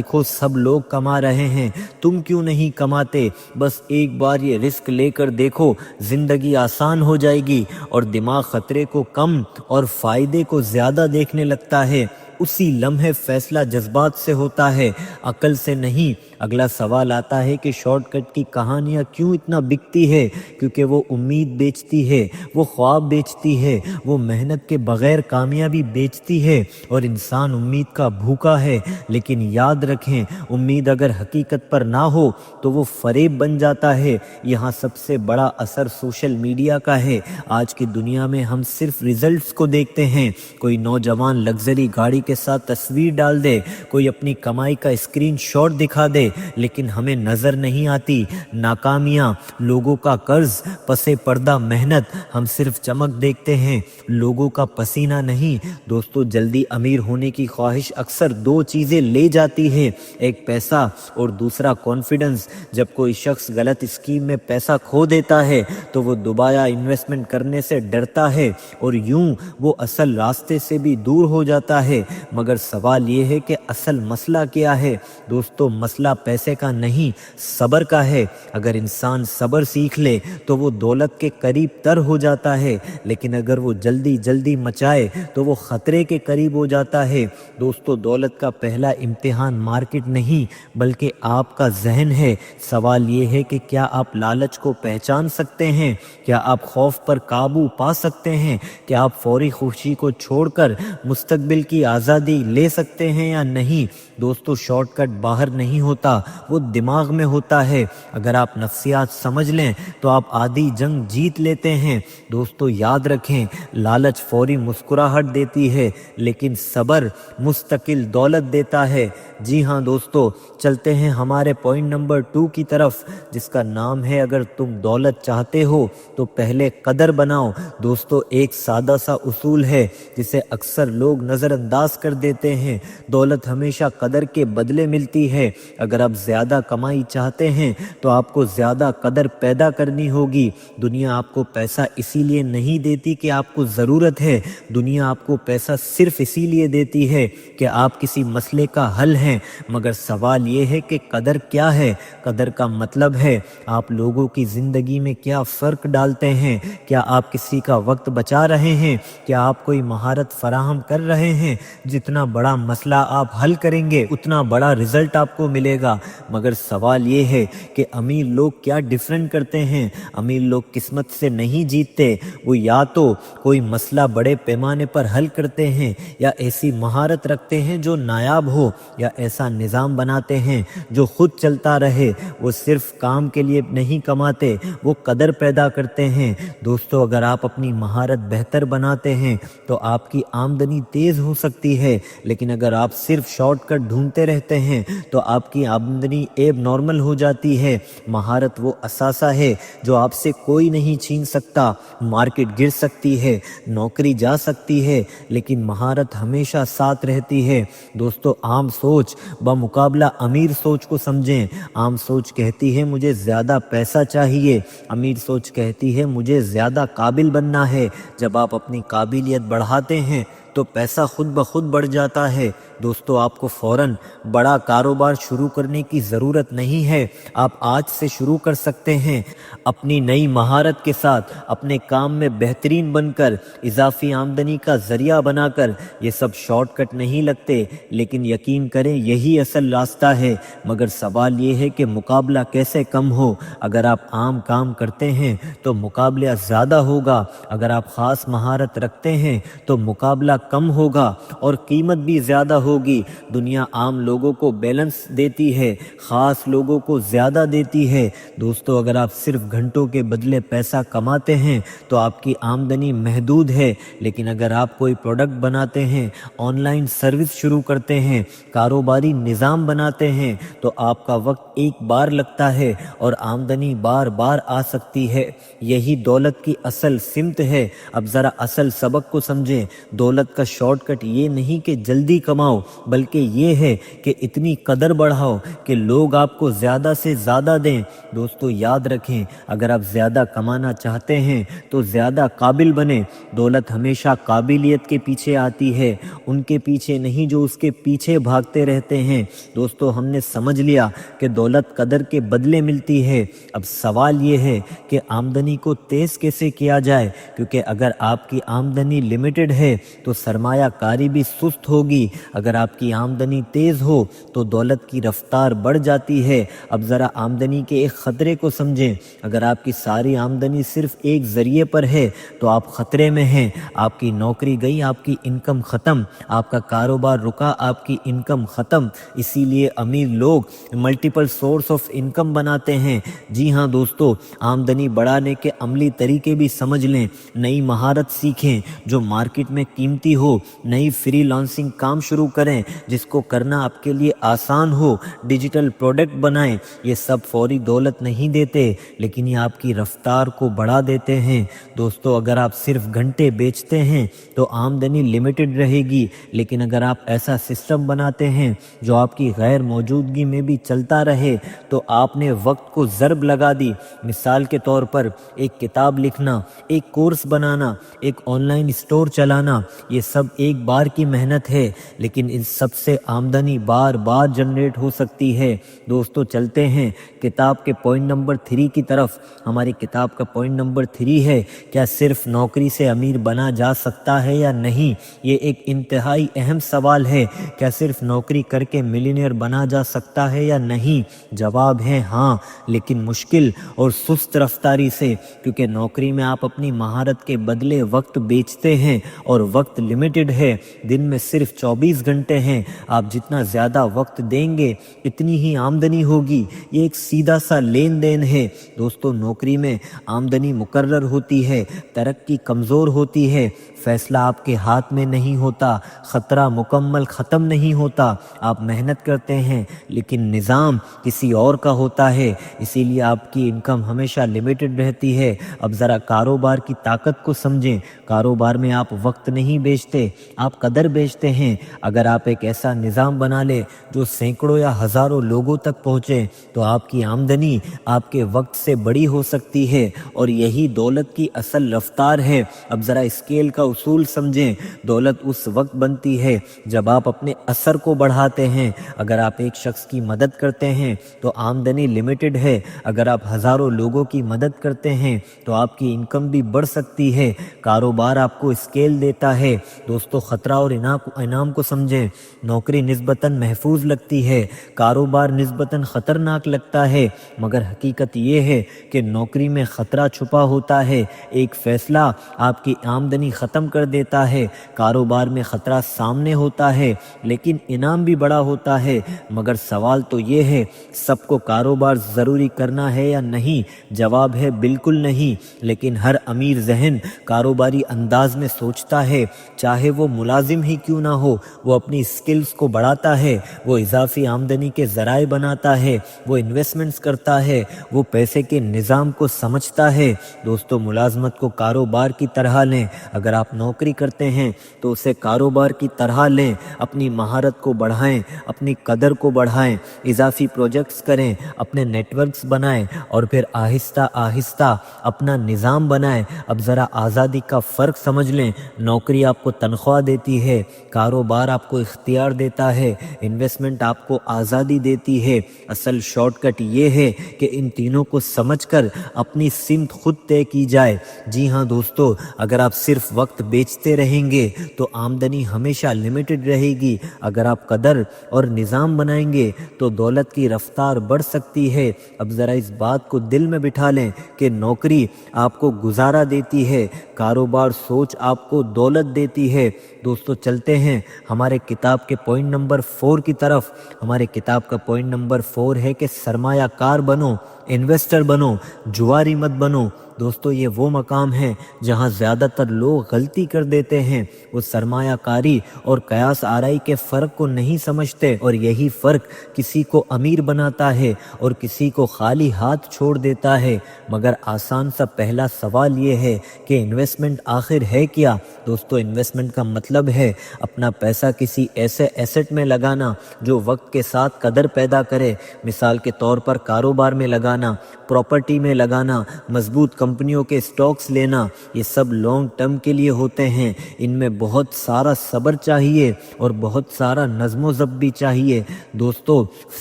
دیکھو سب لوگ کما رہے ہیں، تم کیوں نہیں کماتے؟ بس ایک بار یہ رسک لے کر دیکھو، زندگی آسان ہو جائے گی۔ اور دماغ خطرے کو کم اور فائدے کو زیادہ دیکھنے لگتا ہے، اسی لمحے فیصلہ جذبات سے ہوتا ہے، عقل سے نہیں۔ اگلا سوال آتا ہے کہ شارٹ کٹ کی کہانیاں کیوں اتنا بکتی ہے؟ کیونکہ وہ امید بیچتی ہے، وہ خواب بیچتی ہے، وہ محنت کے بغیر کامیابی بیچتی ہے، اور انسان امید کا بھوکا ہے۔ لیکن یاد رکھیں، امید اگر حقیقت پر نہ ہو تو وہ فریب بن جاتا ہے۔ یہاں سب سے بڑا اثر سوشل میڈیا کا ہے۔ آج کی دنیا میں ہم صرف ریزلٹس کو دیکھتے ہیں۔ کوئی نوجوان لگژری گاڑی کے ساتھ تصویر ڈال دے، کوئی اپنی کمائی کا اسکرین شاٹ دکھا دے، لیکن ہمیں نظر نہیں آتی ناکامیاں، لوگوں کا قرض، پس پردہ محنت۔ ہم صرف چمک دیکھتے ہیں، لوگوں کا پسینہ نہیں۔ دوستو، جلدی امیر ہونے کی خواہش اکثر دو چیزیں لے جاتی ہے، ایک پیسہ اور دوسرا کانفیڈنس۔ جب کوئی شخص غلط اسکیم میں پیسہ کھو دیتا ہے تو وہ دوبارہ انویسٹمنٹ کرنے سے ڈرتا ہے، اور یوں وہ اصل راستے سے بھی دور ہو جاتا ہے۔ مگر سوال یہ ہے کہ اصل مسئلہ کیا ہے؟ دوستو، مسئلہ پیسے کا نہیں، صبر کا ہے۔ اگر انسان صبر سیکھ لے تو وہ دولت کے قریب تر ہو جاتا ہے، لیکن اگر وہ جلدی مچائے تو وہ خطرے کے قریب ہو جاتا ہے۔ دوستو، دولت کا پہلا امتحان مارکیٹ نہیں بلکہ آپ کا ذہن ہے۔ سوال یہ ہے کہ کیا آپ لالچ کو پہچان سکتے ہیں؟ کیا آپ خوف پر قابو پا سکتے ہیں؟ کیا آپ فوری خوشی کو چھوڑ کر مستقبل کی آزادی لے سکتے ہیں یا نہیں؟ دوستو، شارٹ کٹ باہر نہیں ہوتا، وہ دماغ میں ہوتا ہے۔ اگر آپ نفسیات سمجھ لیں تو آپ آدھی جنگ جیت لیتے ہیں۔ دوستو، یاد رکھیں، لالچ فوری مسکراہٹ دیتی ہے، لیکن صبر مستقل دولت دیتا ہے۔ جی ہاں دوستو، چلتے ہیں ہمارے پوائنٹ نمبر 2 کی طرف، جس کا نام ہے اگر تم دولت چاہتے ہو تو پہلے قدر بناؤ۔ دوستو، ایک سادہ سا اصول ہے جسے اکثر لوگ نظر انداز کر دیتے ہیں۔ دولت ہمیشہ قدر کے بدلے ملتی ہے۔ اگر آپ زیادہ کمائی چاہتے ہیں تو آپ کو زیادہ قدر پیدا کرنی ہوگی۔ دنیا آپ کو پیسہ اسی لیے نہیں دیتی کہ آپ کو ضرورت ہے، دنیا آپ کو پیسہ صرف اسی لیے دیتی ہے کہ آپ کسی مسئلے کا حل ہیں۔ مگر سوال یہ ہے کہ قدر کیا ہے؟ قدر کا مطلب ہے آپ لوگوں کی زندگی میں کیا فرق ڈالتے ہیں۔ کیا آپ کسی کا وقت بچا رہے ہیں؟ کیا آپ کوئی مہارت فراہم کر رہے ہیں؟ جتنا بڑا مسئلہ آپ حل کریں گے اتنا بڑا رزلٹ آپ کو ملے گا۔ مگر سوال یہ ہے کہ امیر لوگ کیا ڈیفرنٹ کرتے ہیں؟ امیر لوگ قسمت سے نہیں جیتتے، وہ یا تو کوئی مسئلہ بڑے پیمانے پر حل کرتے ہیں، یا ایسی مہارت رکھتے ہیں جو نایاب ہو، یا ایسا نظام بناتے ہیں جو خود چلتا رہے۔ وہ صرف کام کے لیے نہیں کماتے، وہ قدر پیدا کرتے ہیں۔ دوستو، اگر آپ اپنی مہارت بہتر بناتے ہیں تو آپ کی آمدنی تیز ہو سکتی ہے، لیکن اگر آپ صرف شارٹ کٹ ڈھونڈتے رہتے ہیں تو آپ کی آمدنی ایب نارمل ہو جاتی ہے۔ مہارت وہ اثاثہ ہے جو آپ سے کوئی نہیں چھین سکتا۔ مارکیٹ گر سکتی ہے، نوکری جا سکتی ہے، لیکن مہارت ہمیشہ ساتھ رہتی ہے۔ دوستو، عام سوچ بمقابلہ امیر سوچ کو سمجھیں۔ عام سوچ کہتی ہے مجھے زیادہ پیسہ چاہیے، امیر سوچ کہتی ہے مجھے زیادہ قابل بننا ہے۔ جب آپ اپنی قابلیت بڑھاتے ہیں تو پیسہ خود بخود بڑھ جاتا ہے۔ دوستو، آپ کو فوراً بڑا کاروبار شروع کرنے کی ضرورت نہیں ہے، آپ آج سے شروع کر سکتے ہیں۔ اپنی نئی مہارت کے ساتھ اپنے کام میں بہترین بن کر، اضافی آمدنی کا ذریعہ بنا کر۔ یہ سب شارٹ کٹ نہیں لگتے، لیکن یقین کریں یہی اصل راستہ ہے۔ مگر سوال یہ ہے کہ مقابلہ کیسے کم ہو؟ اگر آپ عام کام کرتے ہیں تو مقابلہ زیادہ ہوگا، اگر آپ خاص مہارت رکھتے ہیں تو مقابلہ کم ہوگا اور قیمت بھی زیادہ ہوگی۔ دنیا عام لوگوں کو بیلنس دیتی ہے، خاص لوگوں کو زیادہ دیتی ہے۔ دوستو، اگر آپ صرف گھنٹوں کے بدلے پیسہ کماتے ہیں تو آپ کی آمدنی محدود ہے، لیکن اگر آپ کوئی پروڈکٹ بناتے ہیں، آن لائن سروس شروع کرتے ہیں، کاروباری نظام بناتے ہیں، تو آپ کا وقت ایک بار لگتا ہے اور آمدنی بار بار آ سکتی ہے۔ یہی دولت کی اصل سمت ہے۔ اب ذرا اصل سبق کو سمجھیں۔ دولت دولت کا شارٹ کٹ یہ نہیں کہ جلدی کماؤ، بلکہ یہ ہے کہ اتنی قدر بڑھاؤ کہ لوگ آپ کو زیادہ سے زیادہ دیں۔ دوستو یاد رکھیں، اگر آپ زیادہ کمانا چاہتے ہیں تو زیادہ قابل بنیں۔ دولت ہمیشہ قابلیت کے پیچھے آتی ہے، ان کے پیچھے نہیں جو اس کے پیچھے بھاگتے رہتے ہیں۔ دوستو ہم نے سمجھ لیا کہ دولت قدر کے بدلے ملتی ہے۔ اب سوال یہ ہے کہ آمدنی کو تیز کیسے کیا جائے، کیونکہ اگر آپ کی آمدنی لمیٹڈ ہے تو سرمایہ کاری بھی سست ہوگی۔ اگر آپ کی آمدنی تیز ہو تو دولت کی رفتار بڑھ جاتی ہے۔ اب ذرا آمدنی کے ایک خطرے کو سمجھیں۔ اگر آپ کی ساری آمدنی صرف ایک ذریعے پر ہے تو آپ خطرے میں ہیں۔ آپ کی نوکری گئی، آپ کی انکم ختم، آپ کا کاروبار رکا، آپ کی انکم ختم۔ اسی لیے امیر لوگ ملٹیپل سورس آف انکم بناتے ہیں۔ جی ہاں دوستو، آمدنی بڑھانے کے عملی طریقے بھی سمجھ لیں۔ نئی مہارت سیکھیں جو مارکیٹ میں قیمتی ہو، نئی فری لانسنگ کام شروع کریں جس کو کرنا آپ کے لیے آسان ہو، ڈیجیٹل پروڈکٹ بنائیں۔ یہ سب فوری دولت نہیں دیتے، لیکن یہ آپ کی رفتار کو بڑھا دیتے ہیں۔ دوستو اگر آپ صرف گھنٹے بیچتے ہیں تو آمدنی لمیٹڈ رہے گی، لیکن اگر آپ ایسا سسٹم بناتے ہیں جو آپ کی غیر موجودگی میں بھی چلتا رہے تو آپ نے وقت کو ضرب لگا دی۔ مثال کے طور پر ایک کتاب لکھنا، ایک کورس بنانا، ایک آن لائن اسٹور چلانا، یہ سب ایک بار کی محنت ہے، لیکن ان سب سے آمدنی بار بار جنریٹ ہو سکتی ہے۔ دوستو چلتے ہیں کتاب کے پوائنٹ نمبر 3 کی طرف۔ ہماری کتاب کا پوائنٹ نمبر 3 ہے، کیا صرف نوکری سے امیر بنا جا سکتا ہے یا نہیں؟ یہ ایک انتہائی اہم سوال ہے۔ کیا صرف نوکری کر کے ملینئر بنا جا سکتا ہے یا نہیں؟ جواب ہے ہاں، لیکن مشکل اور سست رفتاری سے، کیونکہ نوکری میں آپ اپنی مہارت کے بدلے وقت بیچتے ہیں اور وقت لمیٹڈ ہے۔ دن میں صرف 24 گھنٹے ہیں، آپ جتنا زیادہ وقت دیں گے اتنی ہی آمدنی ہوگی۔ یہ ایک سیدھا سا لین دین ہے۔ دوستو نوکری میں آمدنی مقرر ہوتی ہے، ترقی کمزور ہوتی ہے، فیصلہ آپ کے ہاتھ میں نہیں ہوتا، خطرہ مکمل ختم نہیں ہوتا۔ آپ محنت کرتے ہیں لیکن نظام کسی اور کا ہوتا ہے، اسی لیے آپ کی انکم ہمیشہ لمیٹڈ رہتی ہے۔ اب ذرا کاروبار کی طاقت کو سمجھیں۔ کاروبار میں آپ وقت نہیں بیچتے، آپ قدر بیچتے ہیں۔ اگر آپ ایک ایسا نظام بنا لیں جو سینکڑوں یا ہزاروں لوگوں تک پہنچے تو آپ کی آمدنی آپ کے وقت سے بڑی ہو سکتی ہے، اور یہی دولت کی اصل رفتار ہے۔ اب ذرا اسکیل کا اصول سمجھیں۔ دولت اس وقت بنتی ہے جب آپ اپنے اثر کو بڑھاتے ہیں۔ اگر آپ ایک شخص کی مدد کرتے ہیں تو آمدنی لمیٹڈ ہے، اگر آپ ہزاروں لوگوں کی مدد کرتے ہیں تو آپ کی انکم بھی بڑھ سکتی ہے۔ کاروبار آپ کو اسکیل دیتا ہے۔ دوستو خطرہ اور انعام کو سمجھیں۔ نوکری نسبتاً محفوظ لگتی ہے، کاروبار نسبتاً خطرناک لگتا ہے، مگر حقیقت یہ ہے کہ نوکری میں خطرہ چھپا ہوتا ہے۔ ایک فیصلہ آپ کی آمدنی ختم کر دیتا ہے، کاروبار میں خطرہ سامنے ہوتا ہے لیکن انعام بھی بڑا ہوتا ہے۔ مگر سوال تو یہ ہے، سب کو کاروبار ضروری کرنا ہے یا نہیں؟ جواب ہے بالکل نہیں، لیکن ہر امیر ذہن کاروباری انداز میں سوچتا ہے، چاہے وہ ملازم ہی کیوں نہ ہو۔ وہ اپنی سکلز کو بڑھاتا ہے، وہ اضافی آمدنی کے ذرائع بناتا ہے، وہ انویسٹمنٹس کرتا ہے، وہ پیسے کے نظام کو سمجھتا ہے۔ دوستو ملازمت کو کاروبار کی طرح لیں۔ اگر آپ نوکری کرتے ہیں تو اسے کاروبار کی طرح لیں۔ اپنی مہارت کو بڑھائیں، اپنی قدر کو بڑھائیں، اضافی پروجیکٹس کریں، اپنے نیٹ ورکس بنائیں، اور پھر آہستہ آہستہ اپنا نظام بنائیں۔ اب ذرا آزادی کا فرق سمجھ لیں۔ نوکری آپ کو تنخواہ دیتی ہے، کاروبار آپ کو اختیار دیتا ہے، انویسٹمنٹ آپ کو آزادی دیتی ہے۔ اصل شارٹ کٹ یہ ہے کہ ان تینوں کو سمجھ کر اپنی سمت خود طے کی جائے۔ جی ہاں دوستو، اگر آپ صرف وقت بیچتے رہیں گے تو آمدنی ہمیشہ لمیٹڈ رہے گی۔ اگر آپ قدر اور نظام بنائیں گے تو دولت کی رفتار بڑھ سکتی ہے۔ اب ذرا اس بات کو دل میں بٹھا لیں کہ نوکری آپ کو گزارا دیتی ہے، کاروبار سوچ آپ کو دولت دیتی ہے۔ دوستو چلتے ہیں ہمارے کتاب کے پوائنٹ نمبر 4 کی طرف۔ ہمارے کتاب کا پوائنٹ نمبر 4 ہے کہ سرمایہ کار بنو، انویسٹر بنو، جواری مت بنو۔ دوستو یہ وہ مقام ہے جہاں زیادہ تر لوگ غلطی کر دیتے ہیں، وہ سرمایہ کاری اور قیاس آرائی کے فرق کو نہیں سمجھتے، اور یہی فرق کسی کو امیر بناتا ہے اور کسی کو خالی ہاتھ چھوڑ دیتا ہے۔ مگر آسان سا پہلا سوال یہ ہے کہ انویسٹمنٹ آخر ہے کیا؟ دوستو انویسٹمنٹ کا مطلب ہے اپنا پیسہ کسی ایسے ایسٹ میں لگانا جو وقت کے ساتھ قدر پیدا کرے۔ مثال کے طور پر کاروبار میں لگانا، پراپرٹی میں لگانا، مضبوط کمپنیوں کے سٹاکس لینا، یہ سب لانگ ٹرم کے لیے ہوتے ہیں۔ ان میں بہت سارا صبر چاہیے اور بہت سارا نظم و ضبط بھی چاہیے۔ دوستو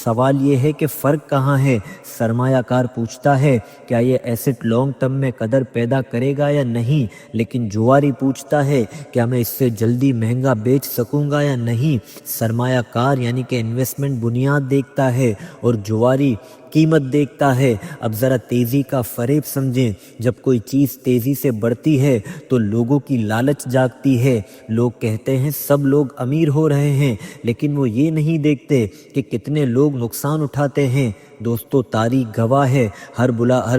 سوال یہ ہے کہ فرق کہاں ہے؟ سرمایہ کار پوچھتا ہے کیا یہ ایسٹ لانگ ٹرم میں قدر پیدا کرے گا یا نہیں، لیکن جواری پوچھتا ہے کیا میں اس سے جلدی مہنگا بیچ سکوں گا یا نہیں۔ سرمایہ کار یعنی کہ انویسٹمنٹ بنیاد دیکھتا ہے اور جواری قیمت دیکھتا ہے۔ اب ذرا تیزی کا فریب سمجھیں، جب کوئی چیز تیزی سے بڑھتی ہے تو لوگوں کی لالچ جاگتی ہے۔ لوگ کہتے ہیں سب لوگ امیر ہو رہے ہیں، لیکن وہ یہ نہیں دیکھتے کہ کتنے لوگ نقصان اٹھاتے ہیں۔ دوستو تاریخ گواہ ہے، ہر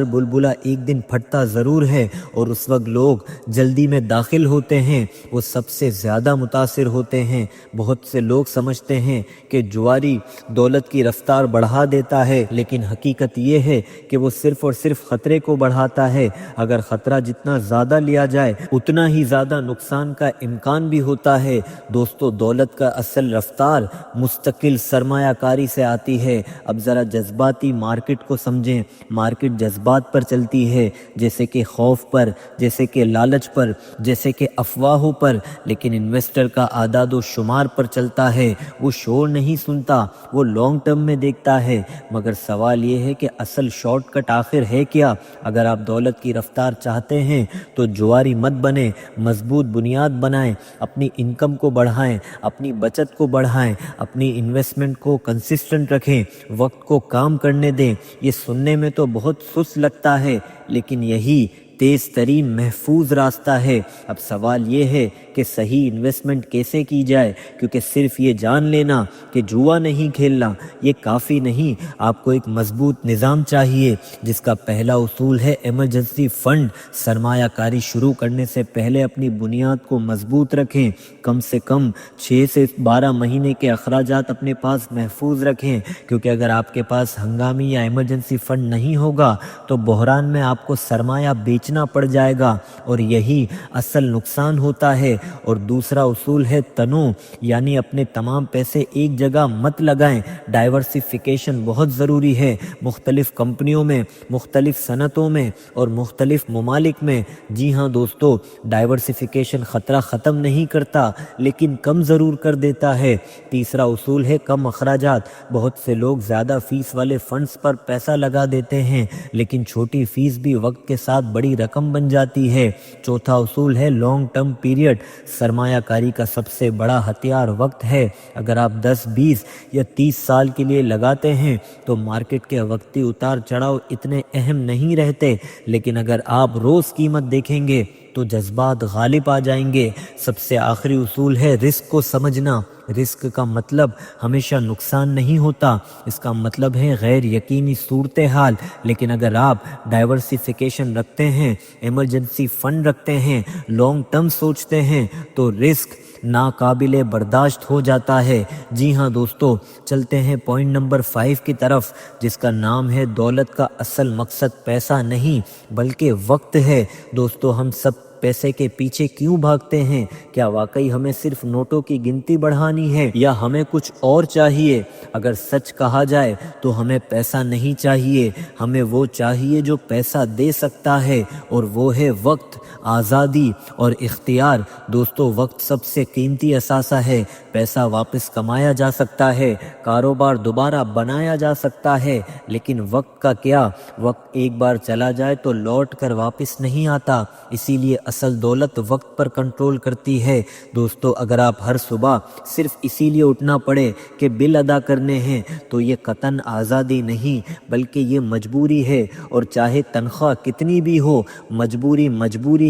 بلبلہ ایک دن پھٹتا ضرور ہے، اور اس وقت لوگ جلدی میں داخل ہوتے ہیں، وہ سب سے زیادہ متاثر ہوتے ہیں۔ بہت سے لوگ سمجھتے ہیں کہ جواری دولت کی رفتار بڑھا دیتا ہے، لیکن حقیقت یہ ہے کہ وہ صرف اور صرف خطرے کو بڑھاتا ہے۔ اگر خطرہ جتنا زیادہ لیا جائے اتنا ہی زیادہ نقصان کا امکان بھی ہوتا ہے۔ دوستو دولت کا اصل رفتار مستقل سرمایہ کاری سے آتی ہے۔ اب ذرا جذباتی مارکیٹ کو سمجھیں۔ مارکیٹ جذبات پر چلتی ہے، جیسے کہ خوف پر، جیسے کہ لالچ پر، جیسے کہ افواہوں پر، لیکن انویسٹر کا اعداد و شمار پر چلتا ہے۔ وہ شور نہیں سنتا، وہ لانگ ٹرم میں دیکھتا ہے۔ مگر سوال یہ ہے کہ اصل شارٹ کٹ آخر ہے کیا؟ اگر آپ دولت کی رفتار چاہتے ہیں تو جواری مت بنیں، مضبوط بنیاد بنائیں، اپنی انکم کو بڑھائیں، اپنی بچت کو بڑھائیں، اپنی انویسٹمنٹ کو کنسسٹنٹ رکھیں، وقت کو کام کرنے دیں۔ یہ سننے میں تو بہت سست لگتا ہے، لیکن یہی تیز ترین محفوظ راستہ ہے۔ اب سوال یہ ہے کہ صحیح انویسٹمنٹ کیسے کی جائے، کیونکہ صرف یہ جان لینا کہ جوا نہیں کھیلنا یہ کافی نہیں۔ آپ کو ایک مضبوط نظام چاہیے، جس کا پہلا اصول ہے ایمرجنسی فنڈ۔ سرمایہ کاری شروع کرنے سے پہلے اپنی بنیاد کو مضبوط رکھیں، کم سے کم 6 سے 12 مہینے کے اخراجات اپنے پاس محفوظ رکھیں، کیونکہ اگر آپ کے پاس ہنگامی یا ایمرجنسی فنڈ نہیں ہوگا تو بحران میں آپ کو سرمایہ بیچنا پڑ جائے گا، اور یہی اصل نقصان ہوتا ہے۔ اور دوسرا اصول ہے تنوع، یعنی اپنے تمام پیسے ایک جگہ مت لگائیں۔ ڈائیورسیفیکیشن بہت ضروری ہے، مختلف کمپنیوں میں، مختلف صنعتوں میں اور مختلف ممالک میں۔ جی ہاں دوستو، ڈائیورسیفیکیشن خطرہ ختم نہیں کرتا، لیکن کم ضرور کر دیتا ہے۔ تیسرا اصول ہے کم اخراجات۔ بہت سے لوگ زیادہ فیس والے فنڈز پر پیسہ لگا دیتے ہیں، لیکن چھوٹی فیس بھی وقت کے ساتھ بڑی رقم بن جاتی ہے۔ چوتھا اصول ہے لانگ ٹرم پیریڈ۔ سرمایہ کاری کا سب سے بڑا ہتھیار وقت ہے۔ اگر آپ 10، 20 یا 30 سال کے لیے لگاتے ہیں تو مارکیٹ کے وقتی اتار چڑھاؤ اتنے اہم نہیں رہتے، لیکن اگر آپ روز قیمت دیکھیں گے تو جذبات غالب آ جائیں گے۔ سب سے آخری اصول ہے رسک کو سمجھنا۔ رسک کا مطلب ہمیشہ نقصان نہیں ہوتا، اس کا مطلب ہے غیر یقینی صورتحال۔ لیکن اگر آپ ڈائیورسیفیکیشن رکھتے ہیں، ایمرجنسی فنڈ رکھتے ہیں، لانگ ٹرم سوچتے ہیں، تو رسک ناقابل برداشت ہو جاتا ہے۔ جی ہاں دوستو، چلتے ہیں پوائنٹ نمبر 5 کی طرف، جس کا نام ہے دولت کا اصل مقصد پیسہ نہیں بلکہ وقت ہے۔ دوستو ہم سب پیسے کے پیچھے کیوں بھاگتے ہیں؟ کیا واقعی ہمیں صرف نوٹوں کی گنتی بڑھانی ہے یا ہمیں کچھ اور چاہیے؟ اگر سچ کہا جائے تو ہمیں پیسہ نہیں چاہیے، ہمیں وہ چاہیے جو پیسہ دے سکتا ہے، اور وہ ہے وقت، آزادی اور اختیار۔ دوستو وقت سب سے قیمتی اثاثہ ہے۔ پیسہ واپس کمایا جا سکتا ہے، کاروبار دوبارہ بنایا جا سکتا ہے، لیکن وقت کا کیا؟ وقت ایک بار چلا جائے تو لوٹ کر واپس نہیں آتا۔ اسی لیے اصل دولت وقت پر کنٹرول کرتی ہے۔ دوستو اگر آپ ہر صبح صرف اسی لیے اٹھنا پڑے کہ بل ادا کرنے ہیں تو یہ قطعاً آزادی نہیں بلکہ یہ مجبوری ہے، اور چاہے تنخواہ کتنی بھی ہو، مجبوری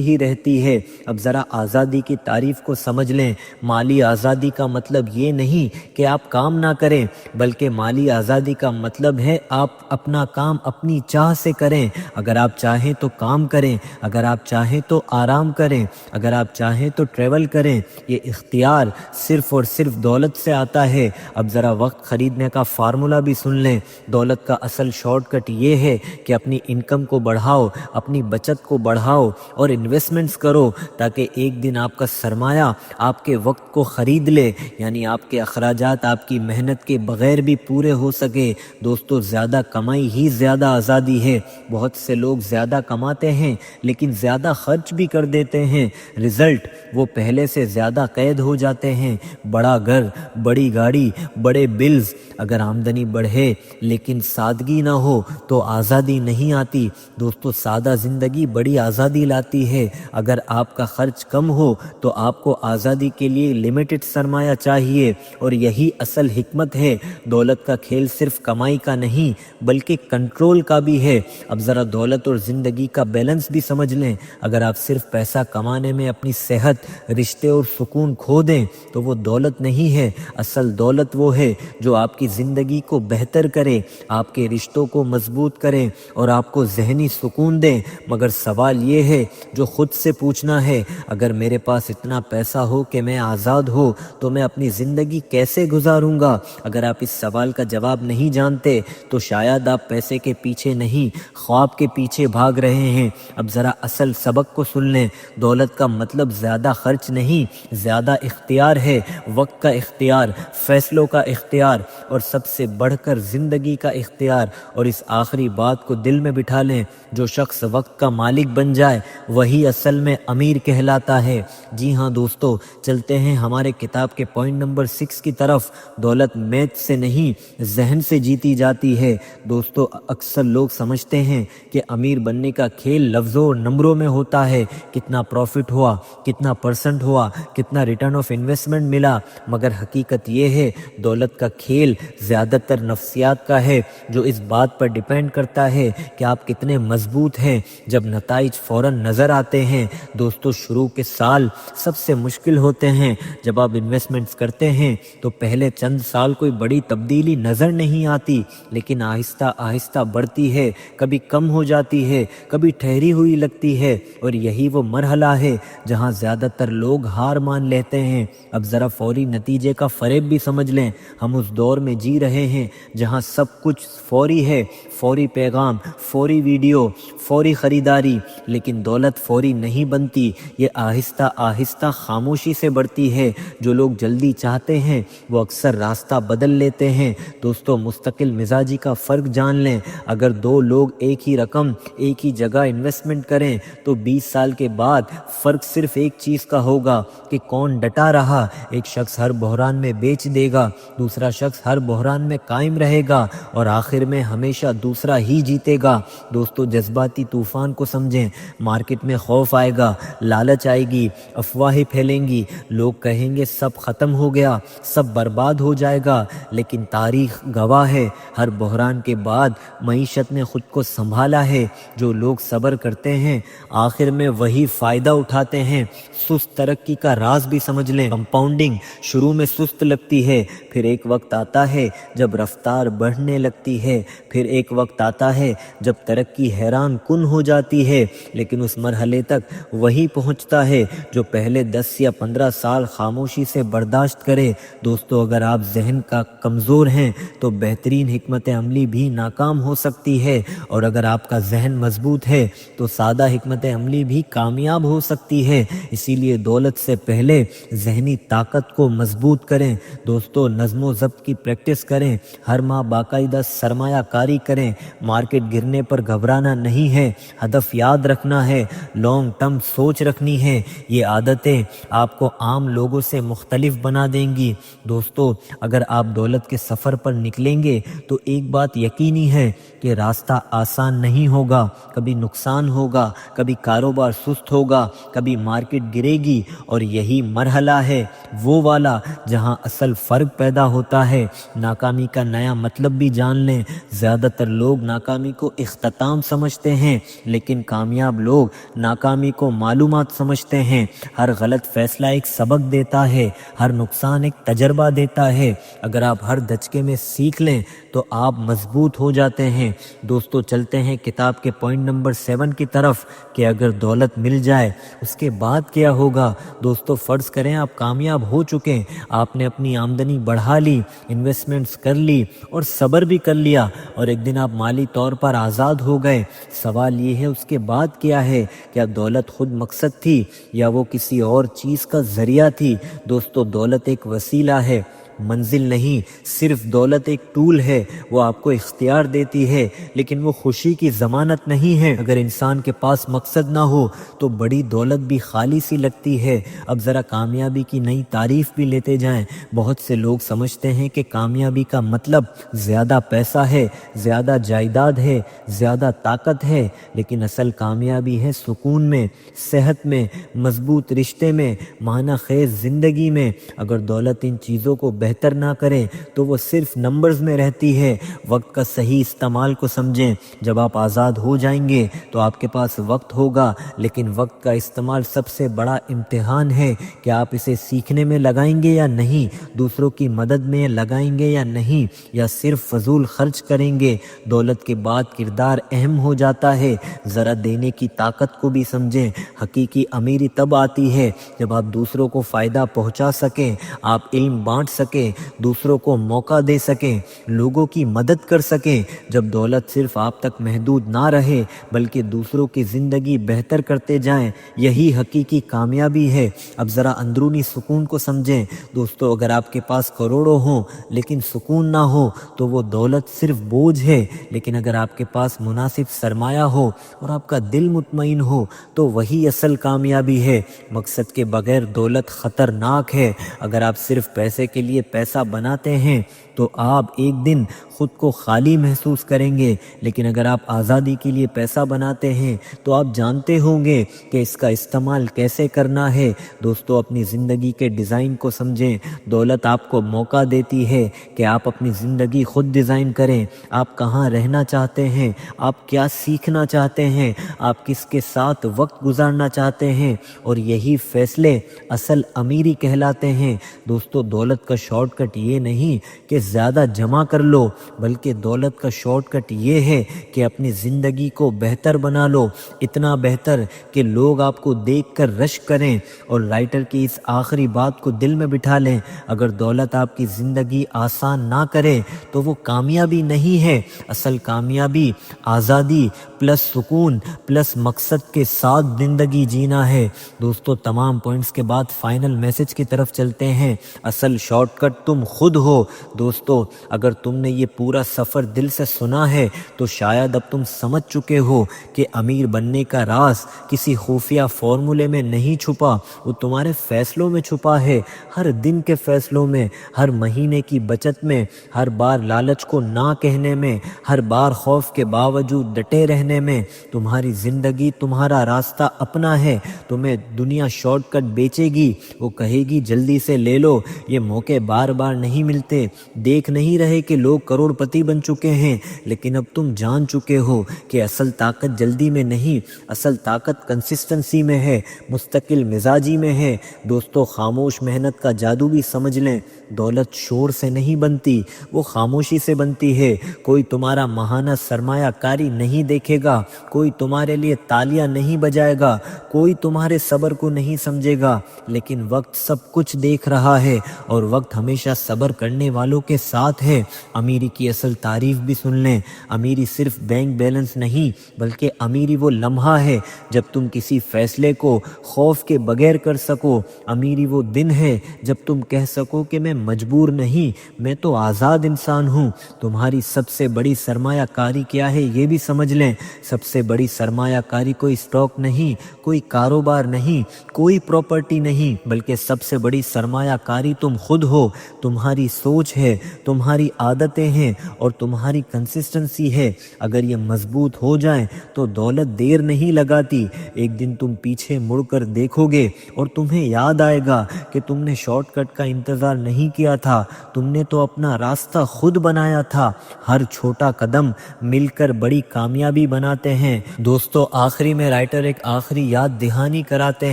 ہی رہتی ہے۔ اب ذرا آزادی کی تعریف کو سمجھ لیں۔ مالی آزادی کا مطلب یہ نہیں کہ آپ کام نہ کریں، بلکہ مالی آزادی کا مطلب ہے آپ اپنا کام اپنی چاہ سے کریں۔ اگر آپ چاہیں تو کام کریں، اگر آپ چاہیں تو آرام کریں، اگر آپ چاہیں تو ٹریول کریں۔ یہ اختیار صرف اور صرف دولت سے آتا ہے۔ اب ذرا وقت خریدنے کا فارمولا بھی سن لیں۔ دولت کا اصل شارٹ کٹ یہ ہے کہ اپنی انکم کو بڑھاؤ، اپنی بچت کو بڑھاؤ اور انویسٹمنٹس کرو، تاکہ ایک دن آپ کا سرمایہ آپ کے وقت کو خرید لے، یعنی آپ کے اخراجات آپ کی محنت کے بغیر بھی پورے ہو سکے۔ دوستو، زیادہ کمائی ہی زیادہ آزادی ہے۔ بہت سے لوگ زیادہ کماتے ہیں لیکن زیادہ خرچ بھی کر دیتے ہیں۔ رزلٹ وہ پہلے سے زیادہ قید ہو جاتے ہیں۔ بڑا گھر، بڑی گاڑی، بڑے بلز۔ اگر آمدنی بڑھے لیکن سادگی نہ ہو تو آزادی نہیں آتی۔ دوستو، سادہ زندگی بڑی آزادی لاتی ہے۔ اگر آپ کا خرچ کم ہو تو آپ کو آزادی کے لیے لمیٹڈ سرمایہ چاہیے، اور یہی اصل حکمت ہے۔ دولت کا کھیل صرف کمائی کا نہیں بلکہ کنٹرول کا بھی ہے۔ اب ذرا دولت اور زندگی کا بیلنس بھی سمجھ لیں۔ اگر آپ صرف پیسہ کمانے میں اپنی صحت، رشتے اور سکون کھو دیں تو وہ دولت نہیں ہے۔ اصل دولت وہ ہے جو آپ کی زندگی کو بہتر کرے، آپ کے رشتوں کو مضبوط کرے اور آپ کو ذہنی سکون دے۔ مگر سوال یہ ہے جو خود سے پوچھنا ہے، اگر میرے پاس اتنا پیسہ ہو کہ میں آزاد ہو تو میں اپنی زندگی کیسے گزاروں گا؟ اگر آپ اس سوال کا جواب نہیں جانتے تو شاید آپ پیسے کے پیچھے نہیں، خواب کے پیچھے بھاگ رہے ہیں۔ اب ذرا اصل سبق کو سن لیں۔ دولت کا مطلب زیادہ خرچ نہیں، زیادہ اختیار ہے۔ وقت کا اختیار، فیصلوں کا اختیار اور سب سے بڑھ کر زندگی کا اختیار۔ اور اس آخری بات کو دل میں بٹھا لیں، جو شخص وقت کا مالک بن جائے وہی اصل میں امیر کہلاتا ہے۔ جی ہاں دوستو، چلتے ہیں ہمارے کتاب کے پوائنٹ نمبر 6 کی طرف۔ دولت میتھ سے نہیں، ذہن سے جیتی جاتی ہے۔ دوستو، اکثر لوگ سمجھتے ہیں کہ امیر بننے کا کھیل لفظوں اور نمبروں میں ہوتا ہے، کتنا پروفٹ ہوا، کتنا پرسنٹ ہوا، کتنا ریٹرن آف انویسٹمنٹ ملا۔ مگر حقیقت یہ ہے دولت کا کھیل زیادہ تر نفسیات کا ہے، جو اس بات پر ڈیپینڈ کرتا ہے کہ آپ کتنے مضبوط ہیں جب نتائج فوراً نظر آتے ہیں۔ دوستو، شروع کے سال سب سے مشکل ہوتے ہیں۔ جب آپ انویسٹمنٹس کرتے ہیں تو پہلے چند سال کوئی بڑی تبدیلی نظر نہیں آتی، لیکن آہستہ آہستہ بڑھتی ہے، کبھی کم ہو جاتی ہے، کبھی ٹھہری ہوئی لگتی ہے، اور یہی وہ مرحلہ ہے جہاں زیادہ تر لوگ ہار مان لیتے ہیں۔ اب ذرا فوری نتیجے کا فریب بھی سمجھ لیں۔ ہم اس دور میں جی رہے ہیں جہاں سب کچھ فوری ہے، فوری پیغام، فوری ویڈیو، فوری خریداری، لیکن دولت فوری نہیں بنتی، یہ آہستہ آہستہ خاموشی سے بڑھتی ہے۔ جو لوگ جلدی چاہتے ہیں وہ اکثر راستہ بدل لیتے ہیں۔ دوستو، مستقل مزاجی کا فرق جان لیں۔ اگر دو لوگ ایک ہی رقم ایک ہی جگہ انویسٹمنٹ کریں تو 20 سال کے بعد فرق صرف ایک چیز کا ہوگا کہ کون ڈٹا رہا۔ ایک شخص ہر بحران میں بیچ دے گا، دوسرا شخص ہر بحران میں قائم رہے گا، اور آخر میں ہمیشہ دوسرا ہی جیتے گا۔ دوستو، جذباتی طوفان کو سمجھیں۔ مارکیٹ میں خوف آئے گا، لالچ آئے گی، افواہیں پھیلیں گی، لوگ کہیں گے سب ختم ہو گیا، سب برباد ہو جائے گا، لیکن تاریخ گواہ ہے ہر بحران کے بعد معیشت نے خود کو سنبھالا ہے۔ جو لوگ صبر کرتے ہیں آخر میں وہی فائدہ اٹھاتے ہیں۔ سست ترقی کا راز بھی سمجھ لیں۔ کمپاؤنڈنگ شروع میں سست لگتی ہے، پھر ایک وقت آتا ہے جب رفتار بڑھنے لگتی ہے، پھر ایک وقت آتا ہے جب ترقی حیران کن ہو جاتی ہے، لیکن اس مرحلے تک وہی پہنچتا ہے جو پہلے 10 یا 15 سال خاموشی سے برداشت کرے۔ دوستو، اگر آپ ذہن کا کمزور ہیں تو بہترین حکمت عملی بھی ناکام ہو سکتی ہے، اور اگر آپ کا ذہن مضبوط ہے تو سادہ حکمت عملی بھی کامیاب ہو سکتی ہے۔ اسی لیے دولت سے پہلے ذہنی طاقت کو مضبوط کریں۔ دوستو، نظم و ضبط کی پریکٹس کریں، ہر ماہ باقاعدہ سرمایہ کاری کریں۔ مارکیٹ گرنے پر گھبرانا نہیں ہے، ہدف یاد رکھنا ہے، لانگ ٹرم سوچ رکھنی ہے۔ یہ عادتیں آپ کو عام لوگوں سے مختلف بنا دیں گی۔ دوستو، اگر آپ دولت کے سفر پر نکلیں گے تو ایک بات یقینی ہے کہ راستہ آسان نہیں ہوگا، کبھی نقصان ہوگا، کبھی کاروبار سست ہوگا، کبھی مارکیٹ گرے گی، اور یہی مرحلہ ہے وہ والا جہاں اصل فرق پیدا ہوتا ہے۔ ناکامی کا نیا مطلب بھی جان لیں۔ زیادہ تر لوگ ناکامی کو اختتام سمجھتے ہیں، لیکن کامیاب لوگ ناکامی کو معلومات سمجھتے ہیں۔ ہر غلط فیصلہ ایک سبق دیتا ہے، ہر نقصان ایک تجربہ دیتا ہے۔ اگر آپ ہر دھچکے میں سیکھ لیں تو آپ مضبوط ہو جاتے ہیں۔ دوستو چلتے ہیں کتاب کے پوائنٹ نمبر 7 کی طرف کہ اگر دولت مل جائے اس کے بعد کیا ہوگا۔ دوستو فرض کریں آپ کامیاب ہو چکے، آپ نے اپنی آمدنی بڑھا لی، انویسٹمنٹس کر لی اور صبر بھی کر لیا، اور ایک دن آپ مالی طور پر آزاد ہو گئے۔ سوال یہ ہے اس کے بعد کیا ہے؟ کیا دولت خود مقصد تھی یا وہ کسی اور چیز کا ذریعہ تھی؟ دوستو دولت ایک وسیلہ ہے، منزل نہیں۔ صرف دولت ایک ٹول ہے، وہ آپ کو اختیار دیتی ہے لیکن وہ خوشی کی ضمانت نہیں ہے۔ اگر انسان کے پاس مقصد نہ ہو تو بڑی دولت بھی خالی سی لگتی ہے۔ اب ذرا کامیابی کی نئی تعریف بھی لیتے جائیں۔ بہت سے لوگ سمجھتے ہیں کہ کامیابی کا مطلب زیادہ پیسہ ہے، زیادہ جائیداد ہے، زیادہ طاقت ہے، لیکن اصل کامیابی ہے سکون میں، صحت میں، مضبوط رشتے میں، معنی خیز زندگی میں۔ اگر دولت ان چیزوں کو بہتر نہ کرے تو وہ صرف نمبرز میں رہتی ہے۔ وقت کا صحیح استعمال کو سمجھیں۔ جب آپ آزاد ہو جائیں گے تو آپ کے پاس وقت ہوگا، لیکن وقت کا استعمال سب سے بڑا امتحان ہے کہ آپ اسے سیکھنے میں لگائیں گے یا نہیں، دوسروں کی مدد میں لگائیں گے یا نہیں، یا صرف فضول خرچ کریں گے۔ دولت کے بعد کردار اہم ہو جاتا ہے۔ ذرا دینے کی طاقت کو بھی سمجھیں۔ حقیقی امیری تب آتی ہے جب آپ دوسروں کو فائدہ پہنچا سکیں، آپ علم بانٹ سکیں، دوسروں کو موقع دے سکیں، لوگوں کی مدد کر سکیں۔ جب دولت صرف آپ تک محدود نہ رہے بلکہ دوسروں کی زندگی بہتر کرتے جائیں، یہی حقیقی کامیابی ہے۔ اب ذرا اندرونی سکون کو سمجھیں۔ دوستو اگر آپ کے پاس کروڑوں ہوں لیکن سکون نہ ہو تو وہ دولت صرف بوجھ ہے، لیکن اگر آپ کے پاس مناسب سرمایہ ہو اور آپ کا دل مطمئن ہو تو وہی اصل کامیابی ہے۔ مقصد کے بغیر دولت خطرناک ہے۔ اگر آپ صرف پیسے کے لیے پیسہ بناتے ہیں تو آپ ایک دن خود کو خالی محسوس کریں گے، لیکن اگر آپ آزادی کے لیے پیسہ بناتے ہیں تو آپ جانتے ہوں گے کہ اس کا استعمال کیسے کرنا ہے۔ دوستو اپنی زندگی کے ڈیزائن کو سمجھیں۔ دولت آپ کو موقع دیتی ہے کہ آپ اپنی زندگی خود ڈیزائن کریں۔ آپ کہاں رہنا چاہتے ہیں، آپ کیا سیکھنا چاہتے ہیں، آپ کس کے ساتھ وقت گزارنا چاہتے ہیں، اور یہی فیصلے اصل امیری کہلاتے ہیں۔ دوستو دولت کا شارٹ کٹ یہ نہیں کہ زیادہ جمع کر لو، بلکہ دولت کا شارٹ کٹ یہ ہے کہ اپنی زندگی کو بہتر بنا لو، اتنا بہتر کہ لوگ آپ کو دیکھ کر رشک کریں۔ اور رائٹر کی اس آخری بات کو دل میں بٹھا لیں، اگر دولت آپ کی زندگی آسان نہ کرے تو وہ کامیابی نہیں ہے۔ اصل کامیابی آزادی پلس سکون پلس مقصد کے ساتھ زندگی جینا ہے۔ دوستو تمام پوائنٹس کے بعد فائنل میسج کی طرف چلتے ہیں۔ اصل شارٹ کٹ تم خود ہو۔ دوستو اگر تم نے یہ پورا سفر دل سے سنا ہے تو شاید اب تم سمجھ چکے ہو کہ امیر بننے کا راز کسی خفیہ فارمولے میں نہیں چھپا، وہ تمہارے فیصلوں میں چھپا ہے۔ ہر دن کے فیصلوں میں، ہر مہینے کی بچت میں، ہر بار لالچ کو نہ کہنے میں، ہر بار خوف کے باوجود ڈٹے رہنے میں۔ تمہاری زندگی تمہارا راستہ اپنا ہے۔ تمہیں دنیا شارٹ کٹ بیچے گی، وہ کہے گی جلدی سے لے لو، یہ موقع بار بار نہیں ملتے۔ دیکھ نہیں رہے کہ لوگ کروڑ پتی بن چکے ہیں، لیکن اب تم جان چکے ہو کہ اصل طاقت جلدی میں نہیں، اصل طاقت کنسسٹنسی میں ہے، مستقل مزاجی میں ہے۔ دوستو خاموش محنت کا جادو بھی سمجھ لیں۔ دولت شور سے نہیں بنتی، وہ خاموشی سے بنتی ہے۔ کوئی تمہارا ماہانہ سرمایہ کاری نہیں دیکھے گا، کوئی تمہارے لیے تالیاں نہیں بجائے گا، کوئی تمہارے صبر کو نہیں سمجھے گا، لیکن وقت سب کچھ دیکھ رہا ہے، اور وقت ہمیشہ صبر کرنے والوں کے ساتھ ہے۔ امیری کی اصل تعریف بھی سن لیں۔ امیری صرف بینک بیلنس نہیں، بلکہ امیری وہ لمحہ ہے جب تم کسی فیصلے کو خوف کے بغیر کر سکو۔ امیری وہ دن ہے جب تم کہہ سکو کہ میں مجبور نہیں، میں تو آزاد انسان ہوں۔ تمہاری سب سے بڑی سرمایہ کاری کیا ہے یہ بھی سمجھ لیں۔ سب سے بڑی سرمایہ کاری کوئی اسٹاک نہیں، کوئی کاروبار نہیں، کوئی پراپرٹی نہیں، بلکہ سب سے بڑی سرمایہ کاری تم خود ہو۔ تمہاری سوچ ہے، تمہاری عادتیں ہیں اور تمہاری کنسسٹنسی ہے، اگر یہ مضبوط ہو جائیں تو دولت دیر نہیں لگاتی۔ ایک دن تم پیچھے مڑ کر دیکھو گے اور تمہیں یاد آئے گا کہ تم نے شارٹ کٹ کا انتظار نہیں کیا تھا، تم نے تو اپنا راستہ خود بنایا تھا۔ ہر چھوٹا قدم مل کر بڑی کامیابی بناتے ہیں۔ دوستو، آخری میں رائٹر ایک آخری یاد دہانی کراتے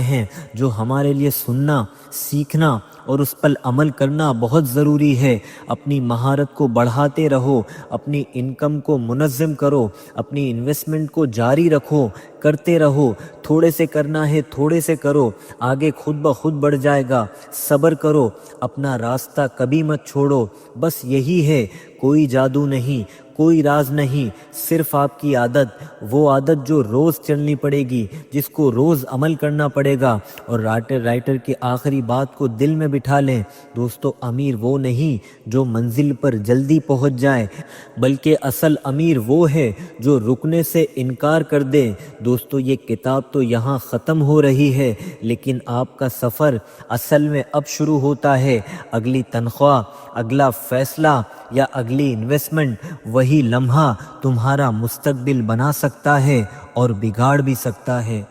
ہیں جو ہمارے لیے سننا، سیکھنا اور اس پر عمل کرنا بہت ضروری ہے۔ اپنی مہارت کو بڑھاتے رہو، اپنی انکم کو منظم کرو، اپنی انویسٹمنٹ کو جاری رکھو، کرتے رہو۔ تھوڑے سے کرنا ہے تھوڑے سے کرو، آگے خود بخود بڑھ جائے گا۔ صبر کرو، اپنا راستہ کبھی مت چھوڑو۔ بس یہی ہے، کوئی جادو نہیں، کوئی راز نہیں، صرف آپ کی عادت، وہ عادت جو روز چلنی پڑے گی، جس کو روز عمل کرنا پڑے گا۔ اور رائٹر کی آخری بات کو دل میں بٹھا لیں دوستو، امیر وہ نہیں جو منزل پر جلدی پہنچ جائے، بلکہ اصل امیر وہ ہے جو رکنے سے انکار کر دے۔ دوستو، یہ کتاب تو یہاں ختم ہو رہی ہے، لیکن آپ کا سفر اصل میں اب شروع ہوتا ہے۔ اگلی تنخواہ، اگلا فیصلہ یا اگلی انویسٹمنٹ، وہی لمحہ تمہارا مستقبل بنا سکتا ہے اور بگاڑ بھی سکتا ہے۔